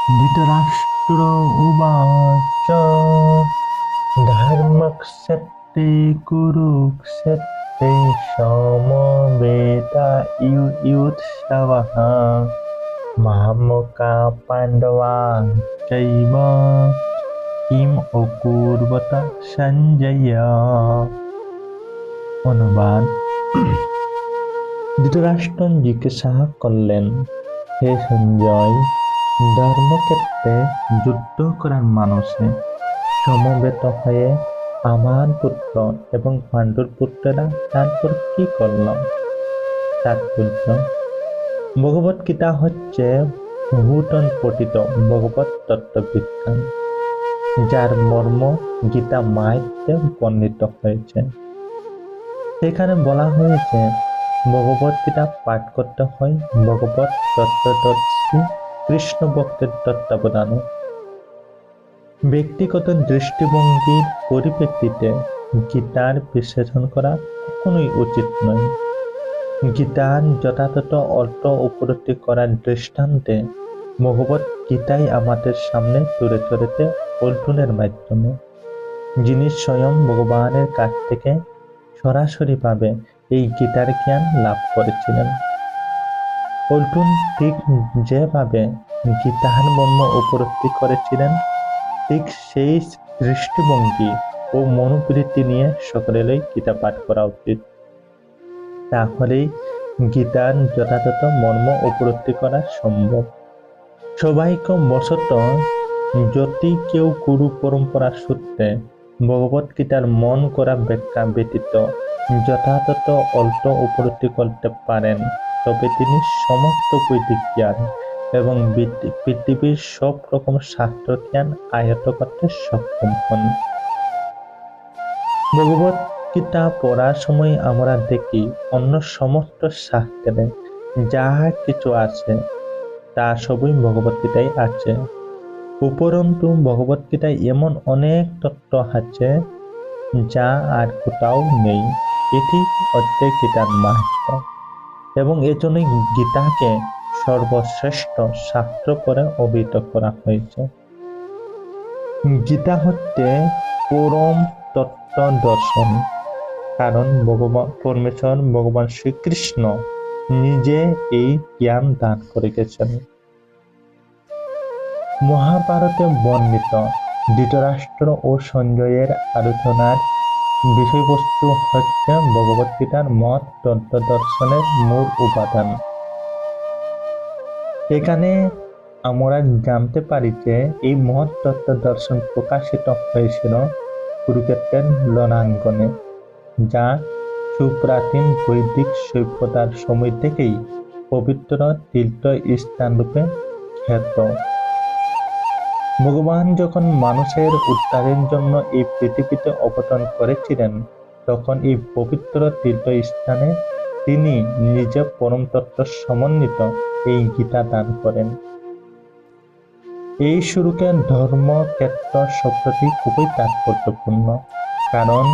धृतराष्ट्र उवाच धर्मक्षेत्रे कुरुक्षेत्रे समवेतायुयुत्सवः मामका पाण्डवाश्चैव किम् अकुर्वत সঞ্জয়। অনুবাদ। ধৃতরাষ্ট্র জিজ্ঞাসা করলেন, হে সঞ্জয়, ধর্মক্ষেত্রে যুদ্ধ করার মানুষে সমবেত হয়ে আমার পুত্র এবং পাণ্ডুর পুত্রেরা তারপর কি করল? তাৎপর্য: ভগবত গীতা হচ্ছে বহুটন পঠিত ভগবত তত্ত্ববিজ্ঞান, যার মর্ম গীতা মাহাত্ম্যে বর্ণিত হয়েছে। সেখানে বলা হয়েছে, ভগবত গীতা পাঠ করতে হয় ভগবত তত্ত্বদর্শী কৃষ্ণ ভক্তের তত্ত্বাবধানে। ব্যক্তিগত দৃষ্টিভঙ্গির পরিপ্রেক্ষিতে গীতার বিশ্লেষণ করা কখনোই উচিত নয়। গীতার যথাযথ অর্থ উপলব্ধি করার দৃষ্টান্তে ভগবত গীতাই আমাদের সামনে তুলে ধরেছে অর্জুনের মাধ্যমে, যিনি স্বয়ং ভগবানের কাছ থেকে সরাসরিভাবে এই গীতার জ্ঞান লাভ করেছিলেন। অর্জুন ঠিক যেভাবে গীতার মর্ম উপলব্ধি করেছিলেন, ঠিক সেই দৃষ্টিভঙ্গি ও মনোবৃত্তি নিয়ে সকলেরই গীতা পাঠ করা উচিত। তাহলেই গীতার যথাযথ মর্ম উপলব্ধি করা সম্ভব। সৌভাগ্যবশত যদি কেউ গুরু পরম্পরা সূত্রে ভগবত গীতার মন করা ব্যাখ্যা ব্যতীত যথাযথ অর্থ উপলব্ধি করতে পারেন, তবে তিনি সমস্ত বৈদিক জ্ঞান এবং পৃথিবীর সব রকম শাস্ত্র জ্ঞান আয়ত্ত করতে সক্ষম হন। ভগবত গীতা পড়ার সময় আমরা দেখি অন্য সমস্ত শাস্ত্রে যা কিছু আছে তা সবই ভগবত গীতায় আছে। উপরন্তু ভগবত গীতায় এমন অনেক তত্ত্ব আছে যা আর কোথাও নেই। এটি হচ্ছে গীতার মাহাত্ম্য, এবং এজন্যই গীতাকে সর্বশ্রেষ্ঠ শাস্ত্র করে অভিহিত করা হয়েছে। গীতা হচ্ছে পরম তত্ত্ব দর্শন, কারণ পরমেশ্বর ভগবান শ্রীকৃষ্ণ নিজে এই জ্ঞান দান করে গেছেন। মহাভারতে বর্ণিত ধৃতরাষ্ট্র ও সঞ্জয়ের আলোচনার বিষয়বস্তু হচ্ছে ভগবত গীতার মহৎ তত্ত্ব দর্শনের মূল উপাদান। এখানে আমরা জানতে পারি যে এই মহৎ তত্ত্ব দর্শন প্রকাশিত হয়েছিল কুরুক্ষেত্রের রণাঙ্গনে, যা সুপ্রাচীন বৈদিক সভ্যতার সময় থেকেই পবিত্র তীর্থস্থানরূপে খ্যাত। ভগবান যখন মানুষের উদ্ধারের জন্য এই পৃথিবীতে অবতরণ করেছিলেন, তখন এই পবিত্র তীর্থস্থানে তিনি নিজে পরম তত্ত্ব সমন্বিত এই গীতা দান করেন। এই শুরুকে ধর্মক্ষেত্র শব্দটি খুবই তাৎপর্যপূর্ণ, কারণ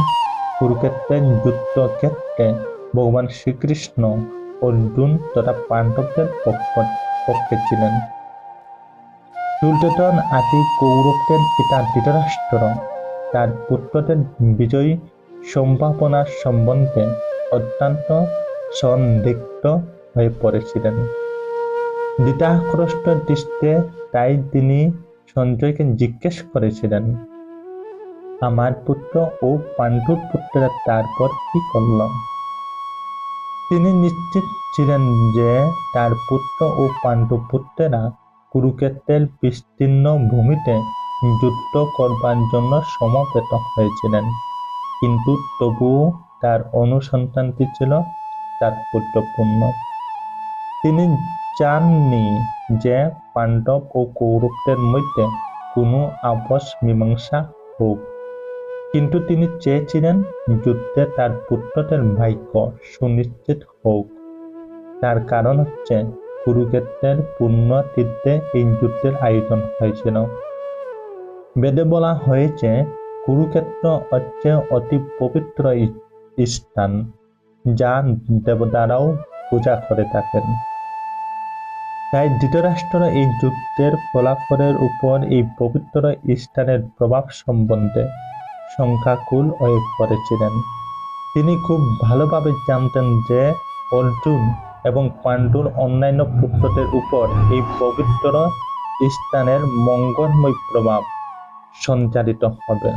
কুরুক্ষেত্রের যুদ্ধক্ষেত্রে ভগবান শ্রীকৃষ্ণ অর্জুন তথা পাণ্ডবদের পক্ষে ছিলেন। দুর্যোধন আদি কৌরবদের পিতা ধৃতরাষ্ট্র তার পুত্রদের বিজয়ী সম্ভাবনার সম্বন্ধে অত্যন্ত সন্দিগ্ধ হয়ে পড়েছিলেন। ধৃতরাষ্ট্রের দৃষ্টিতে তাই তিনি সঞ্জয়কে জিজ্ঞেস করেছিলেন, আমার পুত্র ও পাণ্ডুর পুত্রেরা তারপর কি করল? তিনি নিশ্চিত ছিলেন যে তার পুত্র ও পাণ্ডু পুত্রেরা কুরুক্ষেত্রের বিস্তীর্ণ ভূমিতে যুদ্ধ করবার জন্য সমবেত হয়েছিলেন, কিন্তু তবুও তার অনুসন্ধানটি ছিল তাৎপর্যপূর্ণ। তিনি চাননি যে পাণ্ডব ও কৌরবদের মধ্যে কোনো আপস মীমাংসা হোক, কিন্তু তিনি চেয়েছিলেন যুদ্ধে তার পুত্রদের ভাগ্য সুনিশ্চিত হোক। তার কারণ হচ্ছে কুরুক্ষেত্রের পূর্ণ তীর্থে এই যুদ্ধের আয়োজন হয়েছিল। বেদে বলা হয়েছে কুরুক্ষেত্র হচ্ছে অতি পবিত্র স্থান, যা দেবতারাও পূজা করে থাকেন। তাই ধৃতরাষ্ট্র এই যুদ্ধের ফলাফলের উপর এই পবিত্র স্থানের প্রভাব সম্বন্ধে শঙ্কাকুল হয়ে পড়েছিলেন। তিনি খুব ভালোভাবে জানতেন যে অর্জুন এবং পাণ্ডুর অন্যান্য পুত্রদের উপর এই পবিত্র স্থানের মঙ্গলময় প্রভাব সঞ্চারিত হবে,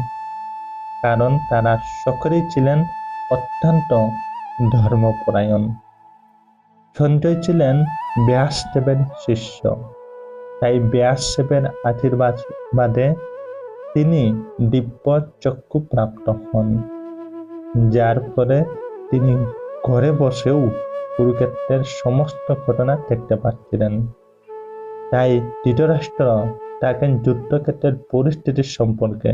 কারণ তারা সকলেই ছিলেন অত্যন্ত ধর্মপরায়ণ। সঞ্জয় ছিলেন ব্যাসদেবের শিষ্য, তাই ব্যাসদেবের আশীর্বাদে তিনি দিব্য চক্ষু প্রাপ্ত হন, যার ফলে তিনি ঘরে বসেও কুরুক্ষেত্রের সমস্ত ঘটনা দেখতে পাচ্ছিলেন। তাই ধৃতরাষ্ট্র তাকে যুদ্ধক্ষেত্রের পরিস্থিতি সম্পর্কে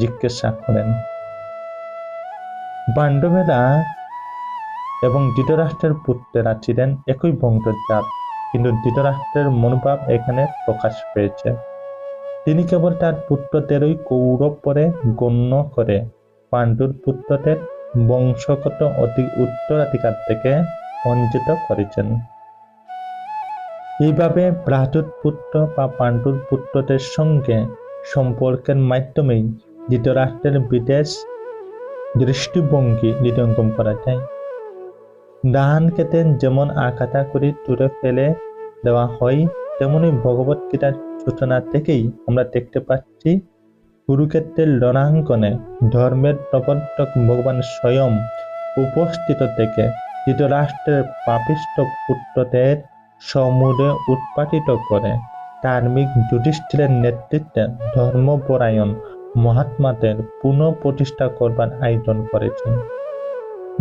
জিজ্ঞাসা করেন। পাণ্ডবেরা এবং ধৃতরাষ্ট্রের পুত্রেরা ছিলেন একই বংশজাত, কিন্তু ধৃতরাষ্ট্রের মনোভাব এখানে প্রকাশ পেয়েছে। তিনি কেবল তার পুত্রদেরই কৌরব পরে গণ্য করে পাণ্ডুর পুত্রদের বংশগত উত্তরাধিকার থেকে বঞ্চিত করেছেন। এইভাবে ভ্রাতুর পুত্র বা পাণ্ডুর পুত্রদের সঙ্গে সম্পর্কের মাধ্যমেই ধৃতরাষ্ট্রের বিদেশ দৃষ্টিভঙ্গি হৃদয়ঙ্গম করা যায়। ধান খেতে যেমন আঘাতা করে তুলে ফেলে দেওয়া হয়, তেমনি ভগবত গীতার সূচনা থেকেই আমরা দেখতে পাচ্ছি কুরুক্ষেত্রের রণাঙ্গনে ধর্মের প্রবর্তক ভগবান স্বয়ং উপস্থিত থেকে ধৃতরাষ্ট্রের পাপিষ্ঠ পুত্রদের সমূলে উৎপাটিত করে ধার্মিক যুধিষ্ঠিরের নেতৃত্বে ধর্মপরায়ণ মহাত্মাদের পুনঃপ্রতিষ্ঠা করবার আয়োজন করেছেন।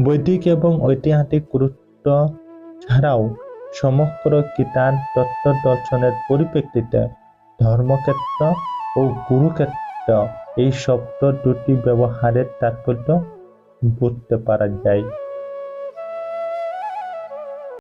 বৈদিক এবং ঐতিহাসিক গুরুত্ব ছাড়াও সমগ্র গীতার তত্ত্ব দর্শনের পরিপ্রেক্ষিতে ধর্মক্ষেত্র ও কুরুক্ষেত্র এই শব্দ দুটি ব্যবহারের তাৎপর্য বুঝতে পারা যায়।